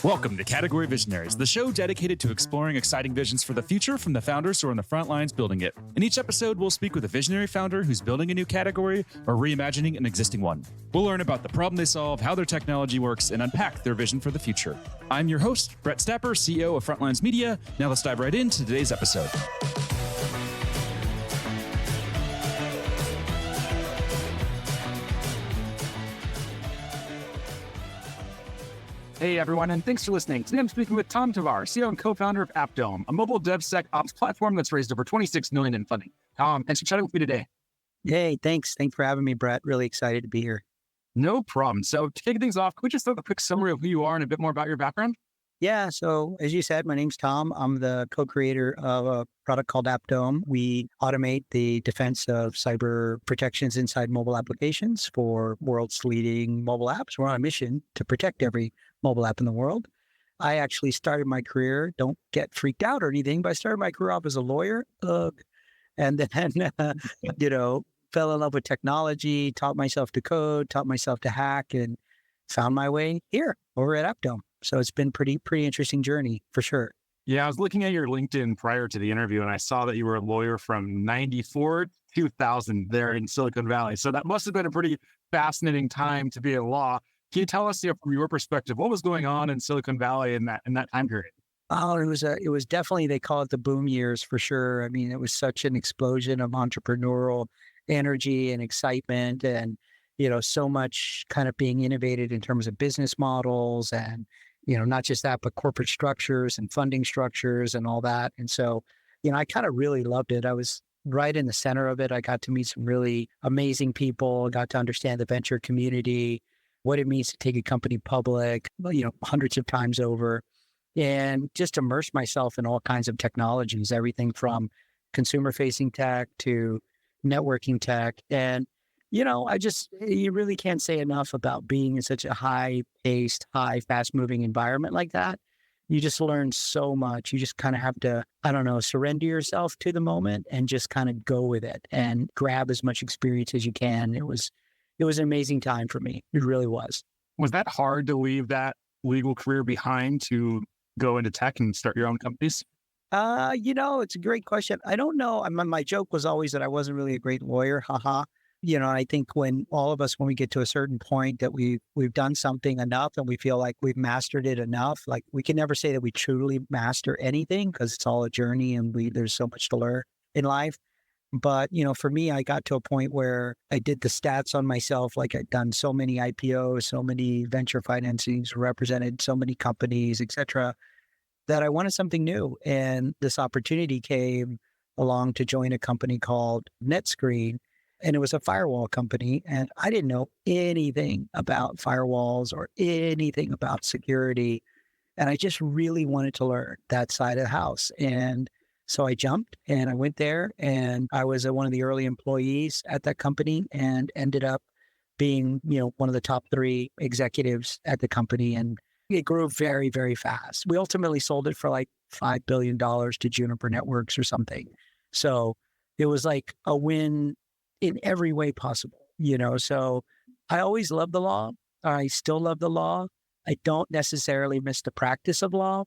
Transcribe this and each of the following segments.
Welcome to Category Visionaries, the show dedicated to exploring exciting visions for the future from the founders who are on the front lines building it. In each episode, we'll speak with a visionary founder who's building a new category or reimagining an existing one. We'll learn about the problem they solve, how their technology works, and unpack their vision for the future. I'm your host, Brett Stapper, CEO of Frontlines Media. Now let's dive right into today's episode. Hey everyone, and thanks for listening. Today I'm speaking with Tom Tovar, CEO and co-founder of AppDome, a mobile DevSecOps platform that's raised over $26 million in funding. Tom, thanks for chatting with me today. Hey, thanks. Thanks for having me, Brett. Really excited to be here. No problem. So to kick things off, could we just start a quick summary of who you are and a bit more about your background? Yeah, so as you said, my name's Tom. I'm the co-creator of a product called AppDome. We automate the defense of cyber protections inside mobile applications for world's leading mobile apps. We're on a mission to protect every mobile app in the world. I actually started my career, don't get freaked out or anything, but I started my career off as a lawyer. And then, fell in love with technology, taught myself to code, taught myself to hack, and found my way here over at AppDome. So it's been pretty interesting journey for sure. Yeah, I was looking at your LinkedIn prior to the interview, and I saw that you were a lawyer from 94 to 2000 there in Silicon Valley. So that must have been a pretty fascinating time to be in law. Can you tell us, from your perspective, what was going on in Silicon Valley in that time period? Oh, it was definitely, they call it the boom years for sure. I mean, it was such an explosion of entrepreneurial energy and excitement, and so much kind of being innovated in terms of business models and not just that, but corporate structures and funding structures and all that. And so, I kind of really loved it. I was right in the center of it. I got to meet some really amazing people, got to understand the venture community, what it means to take a company public, hundreds of times over, and just immerse myself in all kinds of technologies, everything from consumer-facing tech to networking tech. And you really can't say enough about being in such a high-paced, fast-moving environment like that. You just learn so much. You just kind of have to, surrender yourself to the moment and just kind of go with it and grab as much experience as you can. It was an amazing time for me. It really was. Was that hard to leave that legal career behind to go into tech and start your own companies? It's a great question. I don't know. My joke was always that I wasn't really a great lawyer. Haha. I think when we get to a certain point that we've done something enough and we feel like we've mastered it enough, like we can never say that we truly master anything because it's all a journey and there's so much to learn in life. But, for me, I got to a point where I did the stats on myself. Like I'd done so many IPOs, so many venture financings, represented so many companies, et cetera, that I wanted something new. And this opportunity came along to join a company called NetScreen. And it was a firewall company. And I didn't know anything about firewalls or anything about security. And I just really wanted to learn that side of the house. And so I jumped and I went there, and I was one of the early employees at that company and ended up being, one of the top 3 executives at the company. And it grew very, very fast. We ultimately sold it for like $5 billion to Juniper Networks or something. So it was like a win in every way possible, So I always loved the law. I still love the law. I don't necessarily miss the practice of law,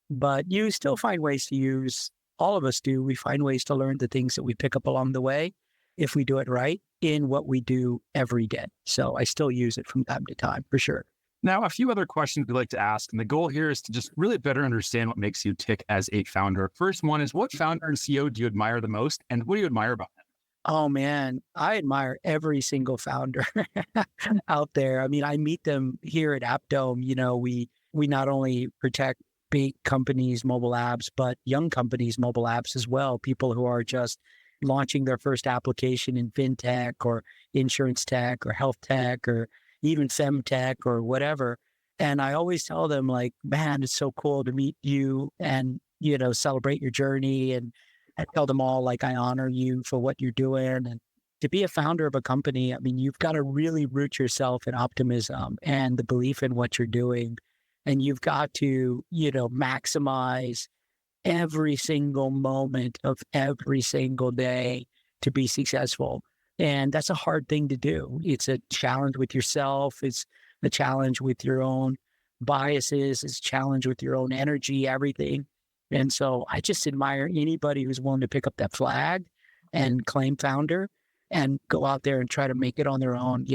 but you still find ways to use. All of us do. We find ways to learn the things that we pick up along the way, if we do it right, in what we do every day. So I still use it from time to time, for sure. Now, a few other questions we'd like to ask, and the goal here is to just really better understand what makes you tick as a founder. First one is, what founder and CEO do you admire the most, and what do you admire about them? Oh, man, I admire every single founder out there. I mean, I meet them here at AppDome. We not only protect big companies' mobile apps, but young companies' mobile apps as well. People who are just launching their first application in fintech or insurance tech or health tech or even femtech or whatever. And I always tell them, like, man, it's so cool to meet you and, celebrate your journey. And I tell them all, like, I honor you for what you're doing. And to be a founder of a company, I mean, you've got to really root yourself in optimism and the belief in what you're doing. And you've got to, maximize every single moment of every single day to be successful. And that's a hard thing to do. It's a challenge with yourself. It's a challenge with your own biases, it's challenged with your own energy, everything. And so I just admire anybody who's willing to pick up that flag and claim founder and go out there and try to make it on their own,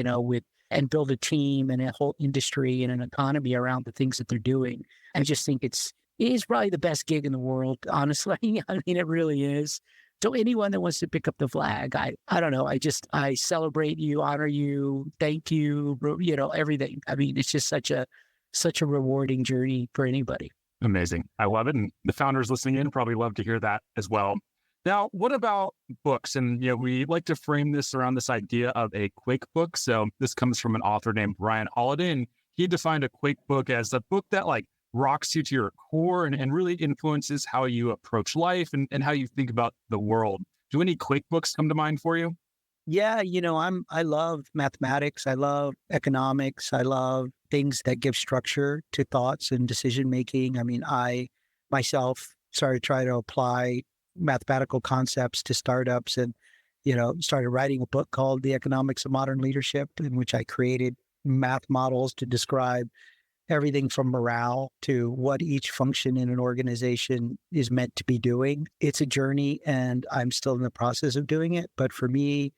and build a team and a whole industry and an economy around the things that they're doing. I just think it is probably the best gig in the world, honestly. I mean, it really is. So anyone that wants to pick up the flag, I don't know. I celebrate you, honor you, thank you, everything. I mean, it's just such a rewarding journey for anybody. Amazing. I love it. And the founders listening in probably love to hear that as well. Now, what about books? And, we like to frame this around this idea of a quick book. So this comes from an author named Ryan Holiday, and he defined a quick book as a book that rocks you to your core and really influences how you approach life and how you think about the world. Do any quick books come to mind for you? Yeah, I love mathematics. I love economics. I love things that give structure to thoughts and decision making. I mean, I myself started trying to apply mathematical concepts to startups and, started writing a book called The Economics of Modern Leadership, in which I created math models to describe everything from morale to what each function in an organization is meant to be doing. It's a journey and I'm still in the process of doing it. But for me,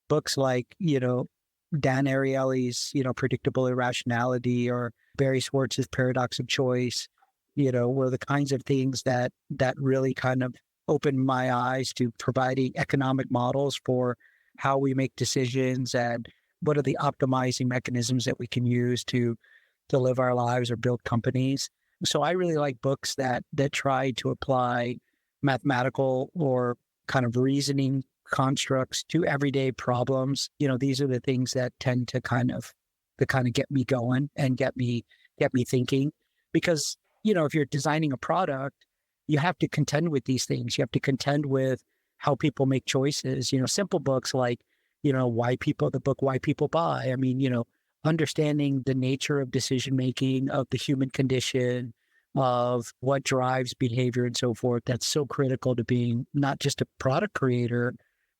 books like, Dan Ariely's, Predictable Irrationality or Barry Schwartz's Paradox of Choice, were the kinds of things that really kind of opened my eyes to providing economic models for how we make decisions and what are the optimizing mechanisms that we can use to live our lives or build companies. So I really like books that try to apply mathematical or kind of reasoning constructs to everyday problems. These are the things that tend to kind of get me going and get me thinking. Because, if you're designing a product, you have to contend with these things. You have to contend with how people make choices. Simple books like, Why People Buy. I mean, understanding the nature of decision making, of the human condition, of what drives behavior and so forth. That's so critical to being not just a product creator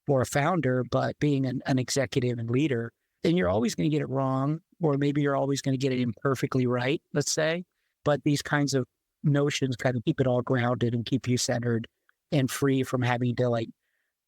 or a founder, but being an executive and leader. And you're always going to get it wrong, or maybe you're always going to get it imperfectly right, let's say. But these kinds of notions kind of keep it all grounded and keep you centered and free from having to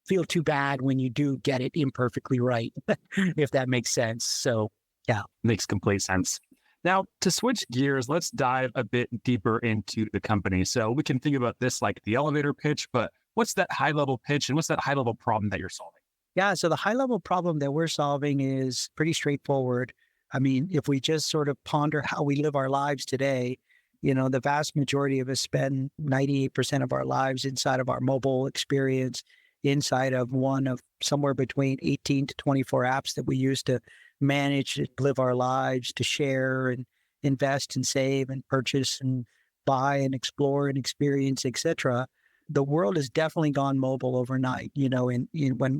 feel too bad when you do get it imperfectly right, if that makes sense. So, yeah. Makes complete sense. Now, to switch gears, let's dive a bit deeper into the company. So we can think about this like the elevator pitch, but what's that high-level pitch and what's that high-level problem that you're solving? Yeah, so the high-level problem that we're solving is pretty straightforward. I mean, if we just sort of ponder how we live our lives today, the vast majority of us spend 98% of our lives inside of our mobile experience, inside of one of somewhere between 18 to 24 apps that we use to manage to live our lives, to share and invest and save and purchase and buy and explore and experience, etc. The world has definitely gone mobile overnight. When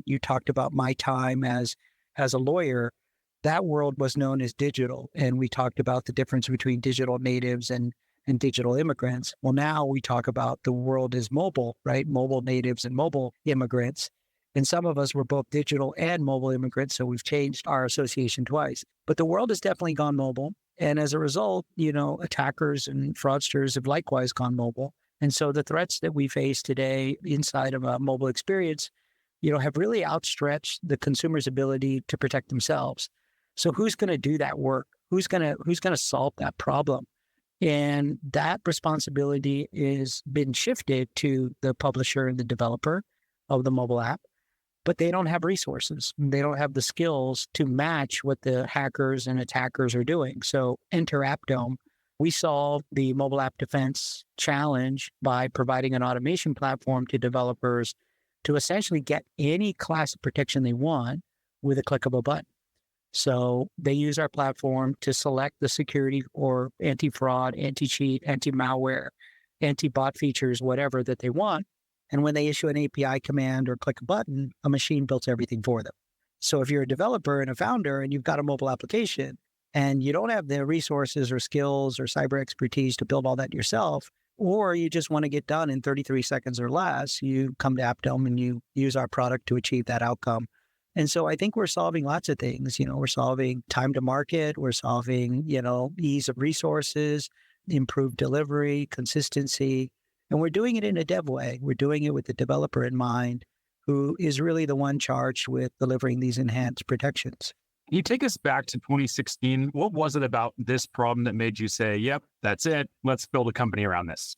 you talked about my time as a lawyer, that world was known as digital. And we talked about the difference between digital natives and digital immigrants. Well, now we talk about the world is mobile, right? Mobile natives and mobile immigrants. And some of us were both digital and mobile immigrants, so we've changed our association twice. But the world has definitely gone mobile. And as a result, attackers and fraudsters have likewise gone mobile. And so the threats that we face today inside of a mobile experience, have really outstretched the consumer's ability to protect themselves. So who's going to do that work? Who's going to solve that problem? And that responsibility is been shifted to the publisher and the developer of the mobile app, but they don't have resources. They don't have the skills to match what the hackers and attackers are doing. So enter AppDome. We solved the mobile app defense challenge by providing an automation platform to developers to essentially get any class of protection they want with a click of a button. So they use our platform to select the security or anti-fraud, anti-cheat, anti-malware, anti-bot features, whatever that they want. And when they issue an API command or click a button, a machine builds everything for them. So if you're a developer and a founder and you've got a mobile application and you don't have the resources or skills or cyber expertise to build all that yourself, or you just want to get done in 33 seconds or less, you come to AppDome and you use our product to achieve that outcome And so I think we're solving lots of things. We're solving time to market, we're solving, ease of resources, improved delivery, consistency. And we're doing it in a dev way. We're doing it with the developer in mind, who is really the one charged with delivering these enhanced protections. Can you take us back to 2016? What was it about this problem that made you say, yep, that's it. Let's build a company around this?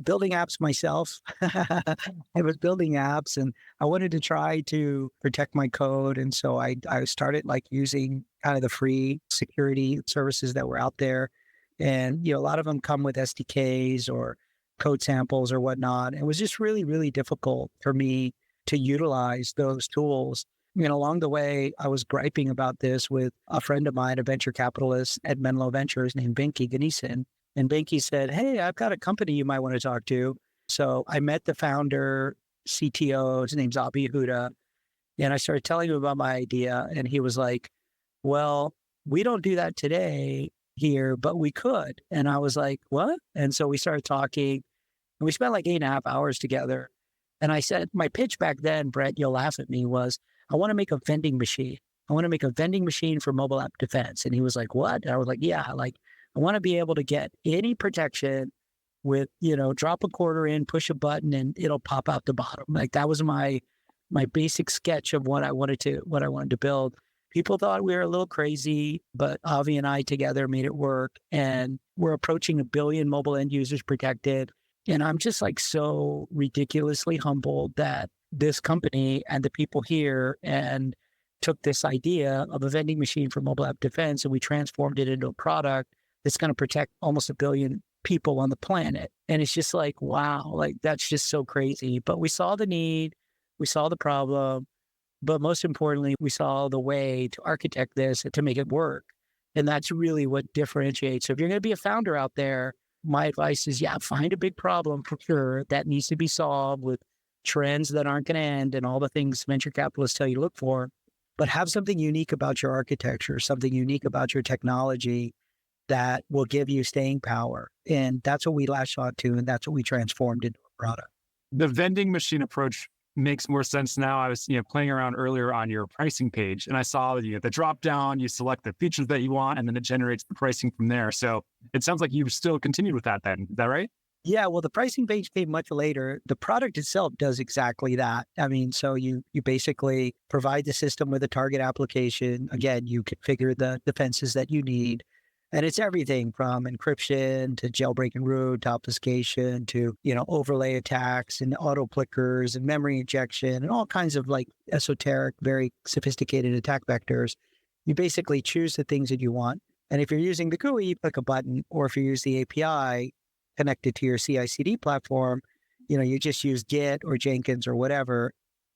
Building apps myself. I was building apps and I wanted to try to protect my code. And so I started using kind of the free security services that were out there. And, a lot of them come with SDKs or code samples or whatnot. It was just really, really difficult for me to utilize those tools. Along the way, I was griping about this with a friend of mine, a venture capitalist at Menlo Ventures named Venki Ganesan. And Benki said, hey, I've got a company you might want to talk to. So I met the founder, CTO, his name's Abhi Huda, and I started telling him about my idea. And he was like, well, we don't do that today here, but we could. And I was like, what? And so we started talking and we spent 8.5 hours together. And I said, my pitch back then, Brett, you'll laugh at me, was I want to make a vending machine. I want to make a vending machine for mobile app defense. And he was like, what? And I was like, yeah, I want to be able to get any protection with, drop a quarter in, push a button, and it'll pop out the bottom. That was my basic sketch of what I wanted to build. People thought we were a little crazy, but Avi and I together made it work. And we're approaching 1 billion mobile end users protected. And I'm just so ridiculously humbled that this company and the people here and took this idea of a vending machine for mobile app defense and we transformed it into a product that's going to protect almost 1 billion people on the planet. And it's just wow, that's just so crazy. But we saw the need, we saw the problem, but most importantly, we saw the way to architect this and to make it work. And that's really what differentiates. So if you're going to be a founder out there, my advice is, find a big problem for sure that needs to be solved with trends that aren't going to end and all the things venture capitalists tell you to look for, but have something unique about your architecture, something unique about your technology that will give you staying power. And that's what we latched on to, and that's what we transformed into a product. The vending machine approach makes more sense now. I was playing around earlier on your pricing page, and I saw the drop down, you select the features that you want, and then it generates the pricing from there. So it sounds like you've still continued with that then. Is that right? Yeah, well, the pricing page came much later. The product itself does exactly that. So you basically provide the system with a target application. Again, you configure the defenses that you need. And it's everything from encryption to jailbreak and root to obfuscation to, overlay attacks and auto clickers and memory injection and all kinds of esoteric, very sophisticated attack vectors. You basically choose the things that you want. And if you're using the GUI, you click a button, or if you use the API connected to your CI/CD platform, you just use Git or Jenkins or whatever.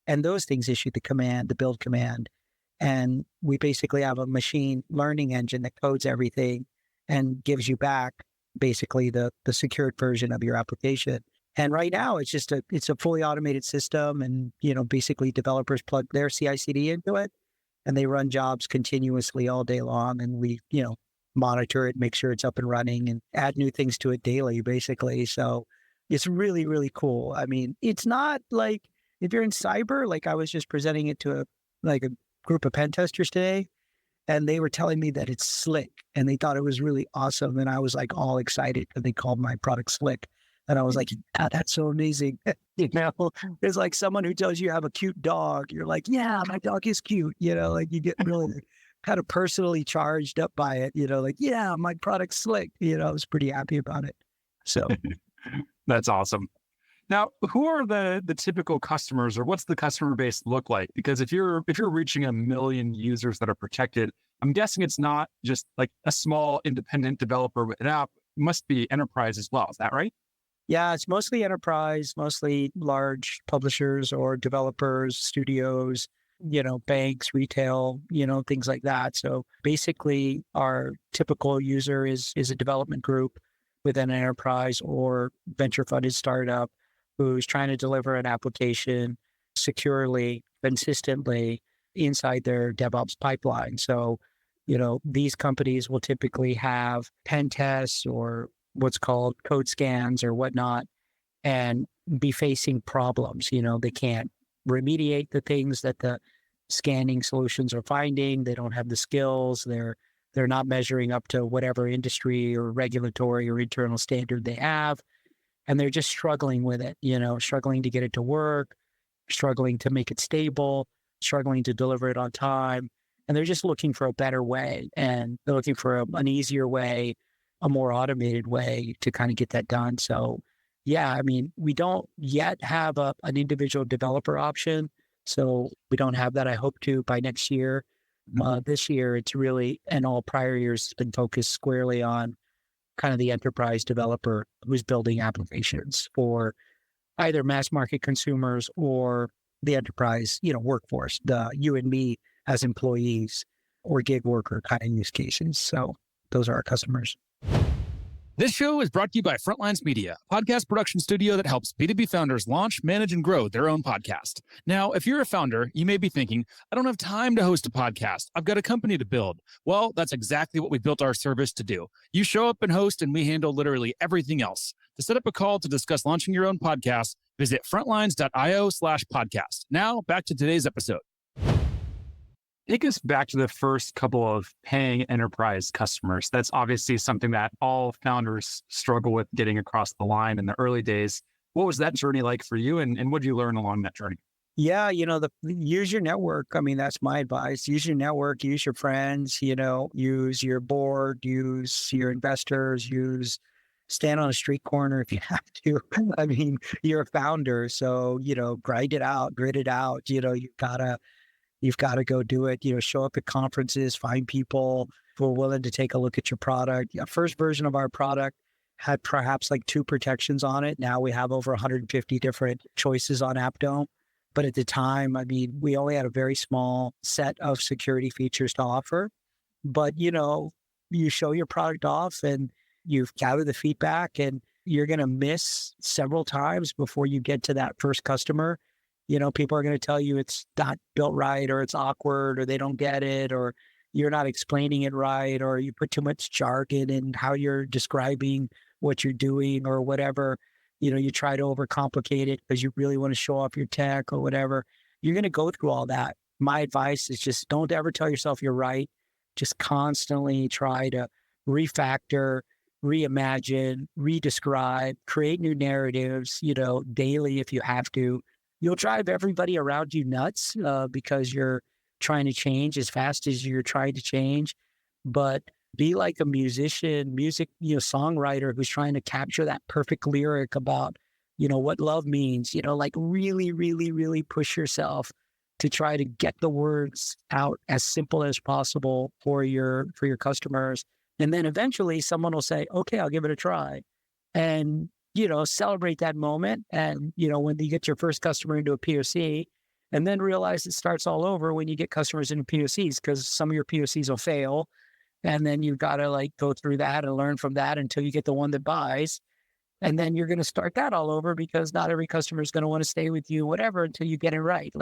And those things issue the command, the build command. And we basically have a machine learning engine that codes everything and gives you back basically the secured version of your application. And right now it's a fully automated system, and basically developers plug their CI/CD into it and they run jobs continuously all day long, and we monitor it, make sure it's up and running, and add new things to it daily basically. So it's really, really cool. It's not if you're in cyber, I was just presenting it to a group of pen testers today, and they were telling me that it's slick and they thought it was really awesome. And I was all excited because they called my product slick. And I was like, yeah, that's so amazing. It's like someone who tells you have a cute dog. You're like, yeah, my dog is cute. You get really kind of personally charged up by it, yeah, my product's slick. I was pretty happy about it. So that's awesome. Now, who are the typical customers, or what's the customer base look like? Because if you're reaching 1 million users that are protected, I'm guessing it's not just a small independent developer with an app. It must be enterprise as well. Is that right? Yeah, it's mostly enterprise, mostly large publishers or developers, studios, banks, retail, things like that. So basically our typical user is a development group within an enterprise or venture funded startup who's trying to deliver an application securely, consistently inside their DevOps pipeline. So, these companies will typically have pen tests or what's called code scans or whatnot, and be facing problems. They can't remediate the things that the scanning solutions are finding. They don't have the skills. They're not measuring up to whatever industry or regulatory or internal standard they have. And they're just struggling with it, struggling to get it to work, struggling to make it stable, struggling to deliver it on time. And they're just looking for a better way. And they're looking for an easier way, a more automated way to kind of get that done. So, yeah, I mean, we don't yet have an individual developer option. So we don't have that. I hope to by next year. This year, it's really, and all prior years, it's been focused squarely on kind of the enterprise developer who's building applications for either mass market consumers or the enterprise, workforce, you and me as employees or gig worker kind of use cases. So those are our customers. This show is brought to you by Frontlines Media, a podcast production studio that helps B2B founders launch, manage, and grow their own podcast. Now, if you're a founder, you may be thinking, I don't have time to host a podcast. I've got a company to build. Well, that's exactly what we built our service to do. You show up and host, and we handle literally everything else. To set up a call to discuss launching your own podcast, visit frontlines.io/podcast. Now, back to today's episode. Take us back to the first couple of paying enterprise customers. That's obviously something that all founders struggle with getting across the line in the early days. What was that journey like for you, and what did you learn along that journey? Yeah, use your network. I mean, that's my advice. Use your network, use your friends, use your board, use your investors, stand on a street corner if you have to. I mean, you're a founder, so, grind it out, grit it out. You've got to go do it, show up at conferences, find people who are willing to take a look at your product. The first version of our product had perhaps like 2 protections on it. Now we have over 150 different choices on AppDome. But at the time, I mean, we only had a very small set of security features to offer. But, you show your product off and you've gathered the feedback, and you're going to miss several times before you get to that first customer. People are going to tell you it's not built right, or it's awkward, or they don't get it, or you're not explaining it right, or you put too much jargon in how you're describing what you're doing or whatever. You try to overcomplicate it because you really want to show off your tech or whatever. You're going to go through all that. My advice is just don't ever tell yourself you're right. Just constantly try to refactor, reimagine, redescribe, create new narratives, daily if you have to. You'll drive everybody around you nuts because you're trying to change as fast as you're trying to change. But be like a musician, songwriter who's trying to capture that perfect lyric about, what love means, like really, really, really push yourself to try to get the words out as simple as possible for your customers. And then eventually someone will say, okay, I'll give it a try. And celebrate that moment. And, when you get your first customer into a POC, and then realize it starts all over when you get customers into POCs, because some of your POCs will fail. And then you've got to go through that and learn from that until you get the one that buys. And then you're going to start that all over, because not every customer is going to want to stay with you, whatever, until you get it right.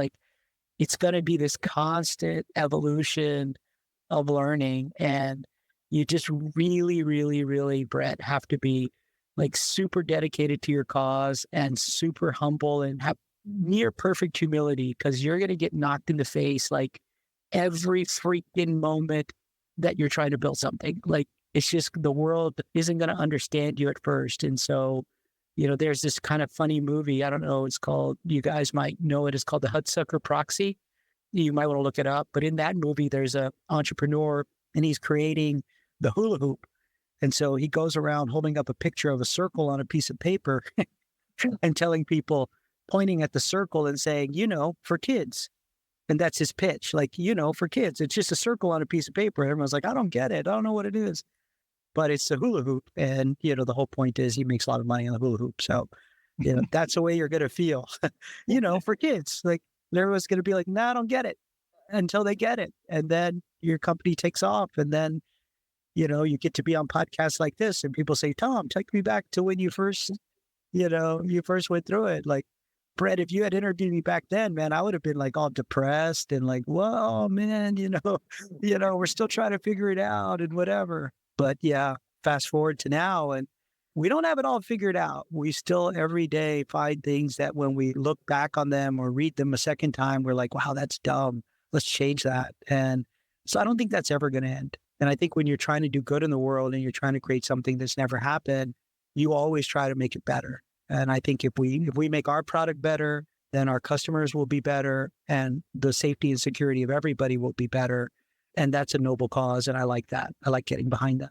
It's going to be this constant evolution of learning. And you just really, really, really, Brett, have to be super dedicated to your cause and super humble and have near perfect humility, because you're going to get knocked in the face every freaking moment that you're trying to build something. It's just the world isn't going to understand you at first. And so, there's this kind of funny movie. I don't know. It's called, you guys might know it. It's called The Hudsucker Proxy. You might want to look it up. But in that movie, there's an entrepreneur and he's creating the hula hoop. And so he goes around holding up a picture of a circle on a piece of paper and telling people, pointing at the circle and saying, for kids. And that's his pitch. For kids, it's just a circle on a piece of paper. Everyone's like, I don't get it. I don't know what it is. But it's a hula hoop. And, the whole point is he makes a lot of money on the hula hoop. So, that's the way you're going to feel, for kids. Everyone's going to be like, nah, I don't get it, until they get it. And then your company takes off. And then, you get to be on podcasts like this and people say, Tom, take me back to when you first went through it. Brett, if you had interviewed me back then, man, I would have been all depressed and whoa, man, we're still trying to figure it out and whatever. But yeah, fast forward to now and we don't have it all figured out. We still every day find things that when we look back on them or read them a second time, we're like, wow, that's dumb. Let's change that. And so I don't think that's ever going to end. And I think when you're trying to do good in the world and you're trying to create something that's never happened, you always try to make it better. And I think if we make our product better, then our customers will be better and the safety and security of everybody will be better. And that's a noble cause. And I like that. I like getting behind that.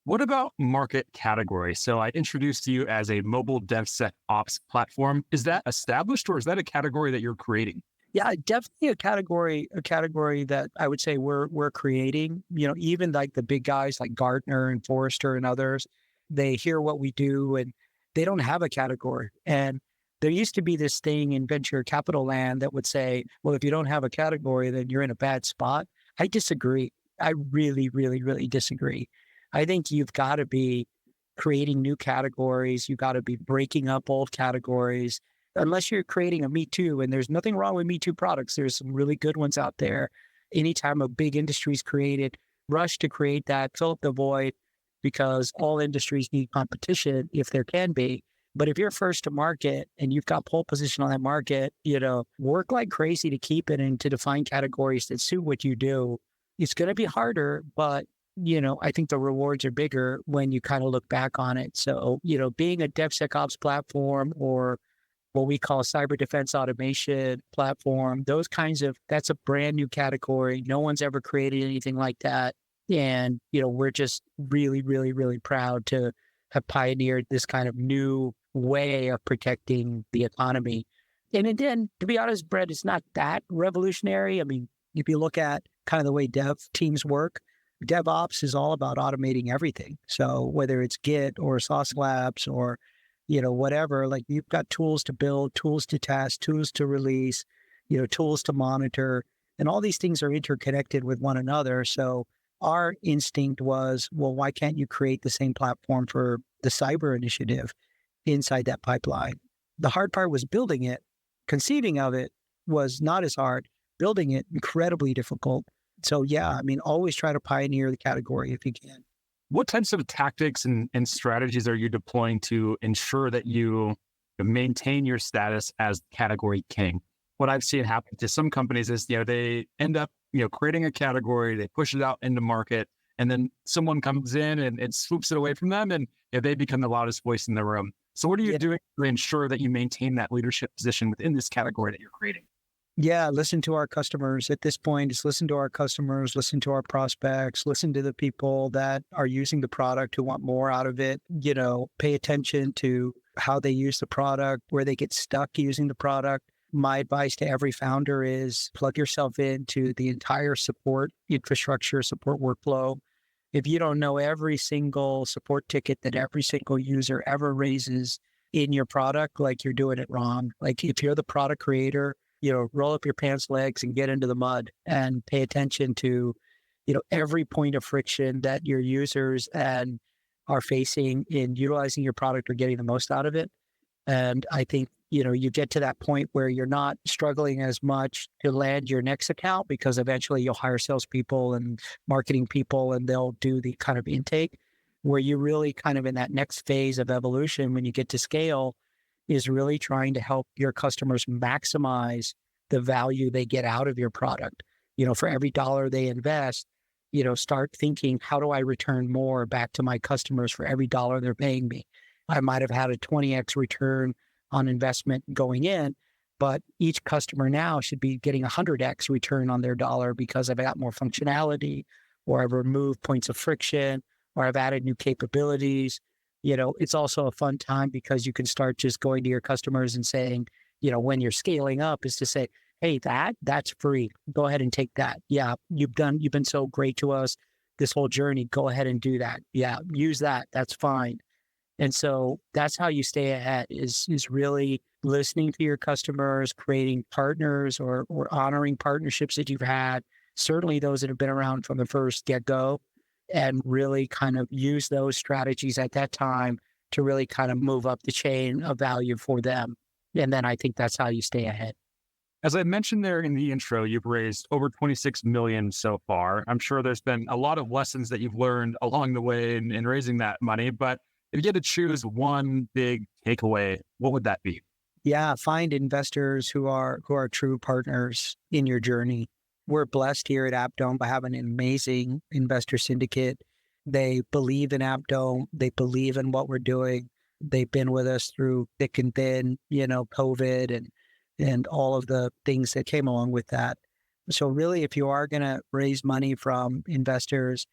What about market category? So I introduced you as a mobile DevSecOps platform. Is that established or is that a category that you're creating? Yeah, definitely a category that I would say we're creating. Even like the big guys like Gartner and Forrester and others, they hear what we do and they don't have a category. And there used to be this thing in venture capital land that would say, well, if you don't have a category, then you're in a bad spot. I disagree. I really, really, really disagree. I think you've got to be creating new categories. You've got to be breaking up old categories. Unless you're creating a Me Too, and there's nothing wrong with Me Too products. There's some really good ones out there. Anytime a big industry is created, rush to create that, fill up the void, because all industries need competition if there can be. But if you're first to market and you've got pole position on that market, work like crazy to keep it and to define categories that suit what you do. It's going to be harder, but I think the rewards are bigger when you kind of look back on it. So, being a DevSecOps platform or what we call cyber defense automation platform, that's a brand new category. No one's ever created anything like that. And, we're just really, really, really proud to have pioneered this kind of new way of protecting the economy. And then, to be honest, Brett, it's not that revolutionary. I mean, if you look at kind of the way dev teams work, DevOps is all about automating everything. So whether it's Git or Sauce Labs or whatever, like you've got tools to build, tools to test, tools to release, tools to monitor, and all these things are interconnected with one another. So our instinct was, well, why can't you create the same platform for the cyber initiative inside that pipeline? The hard part was building it. Conceiving of it was not as hard. Building it, incredibly difficult. So yeah, I mean, always try to pioneer the category if you can. What types of tactics and strategies are you deploying to ensure that you maintain your status as category king? What I've seen happen to some companies is, they end up, creating a category, they push it out into market, and then someone comes in and it swoops it away from them, and they become the loudest voice in the room. So what are you doing to ensure that you maintain that leadership position within this category that you're creating? Yeah, listen to our customers. At this point, just listen to our customers, listen to our prospects, listen to the people that are using the product who want more out of it. Pay attention to how they use the product, where they get stuck using the product. My advice to every founder is plug yourself into the entire support infrastructure, support workflow. If you don't know every single support ticket that every single user ever raises in your product, like you're doing it wrong. Like if you're the product creator, roll up your pants legs and get into the mud and pay attention to, every point of friction that your users are facing in utilizing your product or getting the most out of it. And I think, you get to that point where you're not struggling as much to land your next account because eventually you'll hire salespeople and marketing people and they'll do the kind of intake where you're really kind of in that next phase of evolution when you get to scale is really trying to help your customers maximize the value they get out of your product. For every dollar they invest, start thinking, how do I return more back to my customers for every dollar they're paying me? I might have had a 20x return on investment going in, but each customer now should be getting 100x return on their dollar because I've got more functionality, or I've removed points of friction, or I've added new capabilities. It's also a fun time because you can start just going to your customers and saying, when you're scaling up, is to say, hey, that's free. Go ahead and take that. Yeah, you've been so great to us this whole journey. Go ahead and do that. Yeah, use that. That's fine. And so that's how you stay ahead is really listening to your customers, creating partners or honoring partnerships that you've had, certainly those that have been around from the first get-go, and really kind of use those strategies at that time to really kind of move up the chain of value for them. And then I think that's how you stay ahead. As I mentioned there in the intro, you've raised over 26 million so far. I'm sure there's been a lot of lessons that you've learned along the way in raising that money, but if you had to choose one big takeaway, what would that be? Yeah, find investors who are true partners in your journey. we're blessed here at AppDome by having an amazing investor syndicate. They believe in AppDome. They believe in what we're doing. They've been with us through thick and thin, COVID and all of the things that came along with that. So really, if you are going to raise money from investors,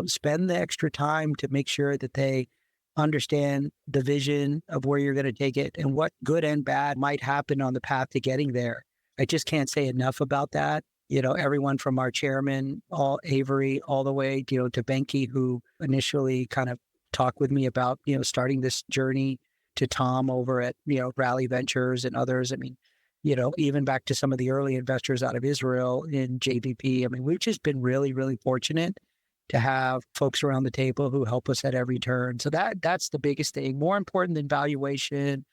spend the extra time to make sure that they understand the vision of where you're going to take it and what good and bad might happen on the path to getting there. I just can't say enough about that. Everyone from our chairman, Avery, all the way, to Benke, who initially kind of talked with me about, starting this journey, to Tom over at, Rally Ventures and others. I mean, even back to some of the early investors out of Israel in JVP. I mean, we've just been really, really fortunate to have folks around the table who help us at every turn. So that's the biggest thing. More important than valuation.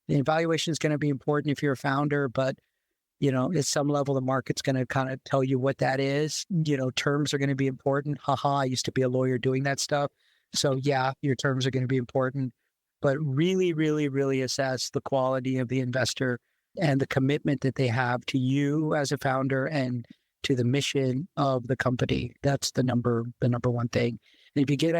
The valuation is going to be important if you're a founder, but at some level, the market's going to kind of tell you what that is. Terms are going to be important. I used to be a lawyer doing that stuff. So yeah, your terms are going to be important, but really, really, really assess the quality of the investor and the commitment that they have to you as a founder and to the mission of the company. That's the number one thing. And if you get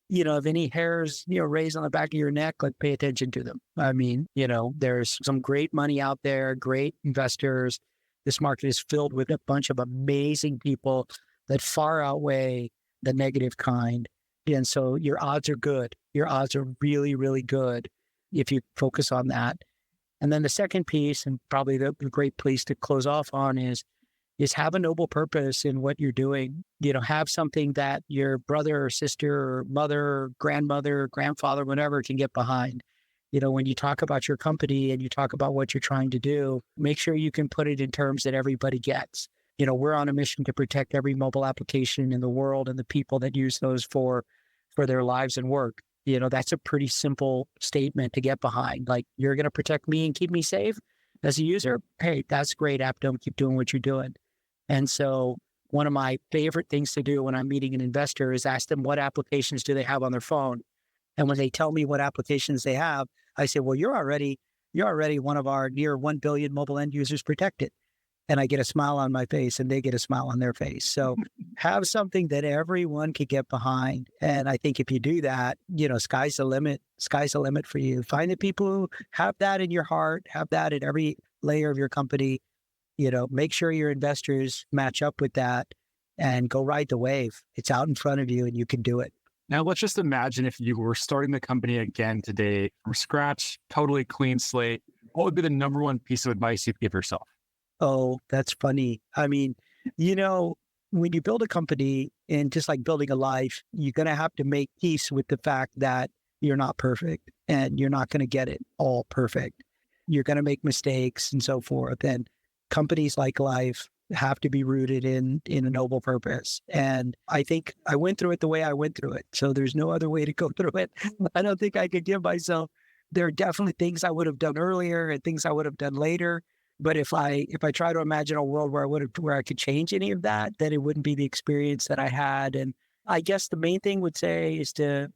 if any hairs, raised on the back of your neck, like pay attention to them. I mean, there's some great money out there, great investors. This market is filled with a bunch of amazing people that far outweigh the negative kind. And so your odds are good. Your odds are really, really good if you focus on that. And then the second piece, and probably the great place to close off on, is have a noble purpose in what you're doing. Have something that your brother or sister or mother or grandmother, grandfather, whatever can get behind. When you talk about your company and you talk about what you're trying to do, make sure you can put it in terms that everybody gets. We're on a mission to protect every mobile application in the world and the people that use those for their lives and work. That's a pretty simple statement to get behind. Like, you're going to protect me and keep me safe as a user. Hey, that's great, AppDome. Keep doing what you're doing. And so one of my favorite things to do when I'm meeting an investor is ask them what applications do they have on their phone. And when they tell me what applications they have, I say, well, you're already one of our near 1 billion mobile end users protected. And I get a smile on my face and they get a smile on their face. So have something that everyone could get behind. And I think if you do that, sky's the limit. Sky's the limit for you. Find the people who have that in your heart, have that in every layer of your company. Make sure your investors match up with that and go ride the wave. It's out in front of you and you can do it. Now, let's just imagine if you were starting the company again today from scratch, totally clean slate. What would be the number one piece of advice you'd give yourself? Oh, that's funny. I mean, when you build a company, and just like building a life, you're going to have to make peace with the fact that you're not perfect and you're not going to get it all perfect. You're going to make mistakes and so forth. And companies, like life, have to be rooted in a noble purpose. And I think I went through it the way I went through it. So there's no other way to go through it. I don't think I could give myself, there are definitely things I would have done earlier and things I would have done later. But if I try to imagine a world where I could change any of that, then it wouldn't be the experience that I had. And I guess the main thing would say is to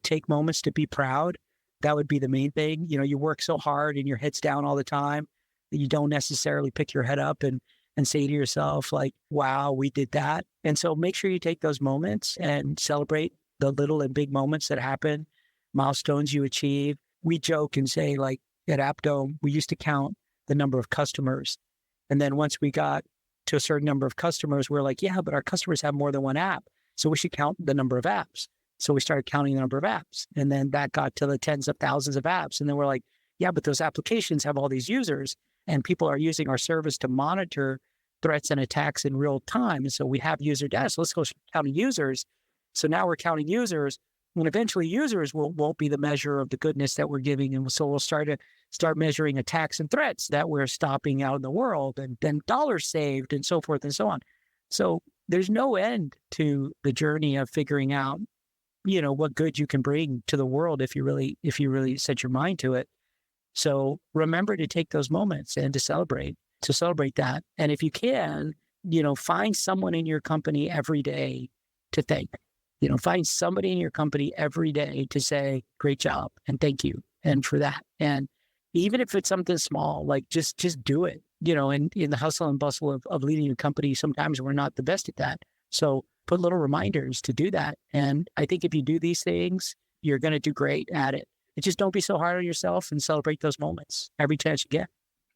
take moments to be proud. That would be the main thing. You work so hard and your head's down all the time that you don't necessarily pick your head up and say to yourself, like, wow, we did that. And so make sure you take those moments and celebrate the little and big moments that happen, milestones you achieve. We joke and say, like, at AppDome, we used to count the number of customers. And then once we got to a certain number of customers, we're like, yeah, but our customers have more than one app. So we should count the number of apps. So we started counting the number of apps. And then that got to the tens of thousands of apps. And then we're like, yeah, but those applications have all these users and people are using our service to monitor threats and attacks in real time. And so we have user data. So let's go counting users. So now we're counting users. And eventually users won't be the measure of the goodness that we're giving. And so we'll start measuring attacks and threats that we're stopping out in the world, and then dollars saved and so forth and so on. So there's no end to the journey of figuring out, what good you can bring to the world if you really set your mind to it. So remember to take those moments and to celebrate that. And if you can, find someone in your company every day to thank. Find somebody in your company every day to say, great job and thank you. And for that. And even if it's something small, like just do it. in the hustle and bustle of leading a company, sometimes we're not the best at that. So put little reminders to do that. And I think if you do these things, you're going to do great at it. And just don't be so hard on yourself and celebrate those moments every chance you get.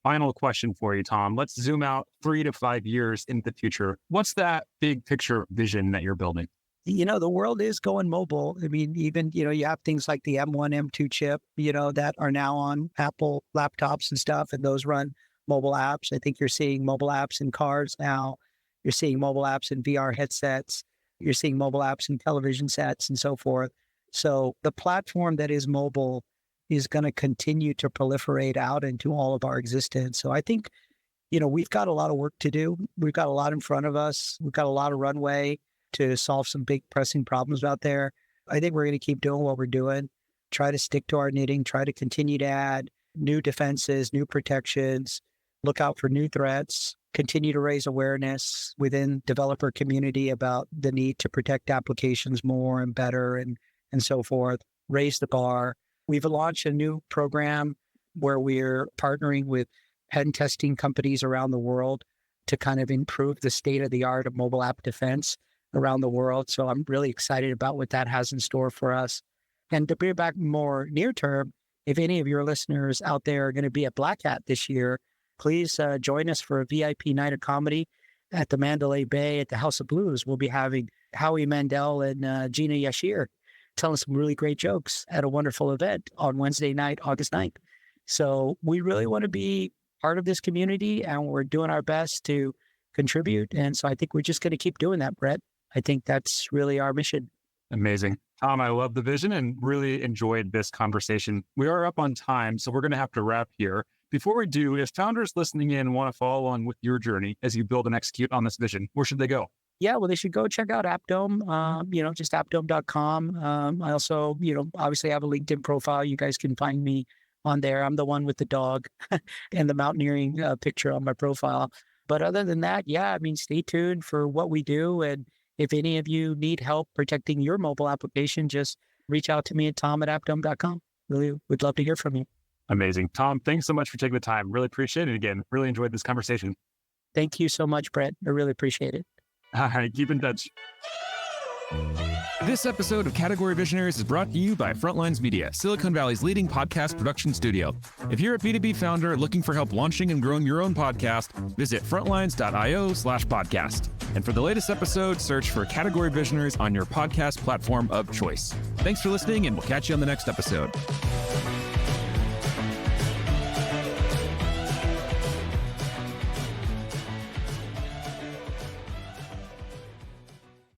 Final question for you, Tom. Let's zoom out 3 to 5 years into the future. What's that big picture vision that you're building? The world is going mobile. I mean, even, you have things like the M1, M2 chip, that are now on Apple laptops and stuff, and those run mobile apps. I think you're seeing mobile apps in cars now. You're seeing mobile apps in VR headsets. You're seeing mobile apps in television sets and so forth. So the platform that is mobile is going to continue to proliferate out into all of our existence. So I think, we've got a lot of work to do. We've got a lot in front of us. We've got a lot of runway to solve some big pressing problems out there. I think we're going to keep doing what we're doing, try to stick to our knitting, try to continue to add new defenses, new protections, look out for new threats, continue to raise awareness within developer community about the need to protect applications more and better and so forth, raise the bar. We've launched a new program where we're partnering with pen testing companies around the world to kind of improve the state of the art of mobile app defense around the world. So I'm really excited about what that has in store for us. And to bring it back more near term, if any of your listeners out there are going to be at Black Hat this year, please join us for a VIP night of comedy at the Mandalay Bay at the House of Blues. We'll be having Howie Mandel and Gina Yashir telling some really great jokes at a wonderful event on Wednesday night, August 9th. So we really want to be part of this community, and we're doing our best to contribute. And so I think we're just going to keep doing that, Brett. I think that's really our mission. Amazing. Tom, I love the vision and really enjoyed this conversation. We are up on time, so we're going to have to wrap here. Before we do, if founders listening in want to follow on with your journey as you build and execute on this vision, where should they go? Yeah, well, they should go check out AppDome, just appdome.com. I also, obviously have a LinkedIn profile. You guys can find me on there. I'm the one with the dog and the mountaineering picture on my profile. But other than that, stay tuned for what we do. And if any of you need help protecting your mobile application, just reach out to me at tom@appdome.com. Really would love to hear from you. Amazing. Tom, thanks so much for taking the time. Really appreciate it again. Really enjoyed this conversation. Thank you so much, Brett. I really appreciate it. All right, keep in touch. This episode of Category Visionaries is brought to you by Frontlines Media, Silicon Valley's leading podcast production studio. If you're a B2B founder looking for help launching and growing your own podcast, visit frontlines.io/podcast. And for the latest episode, search for Category Visionaries on your podcast platform of choice. Thanks for listening, and we'll catch you on the next episode.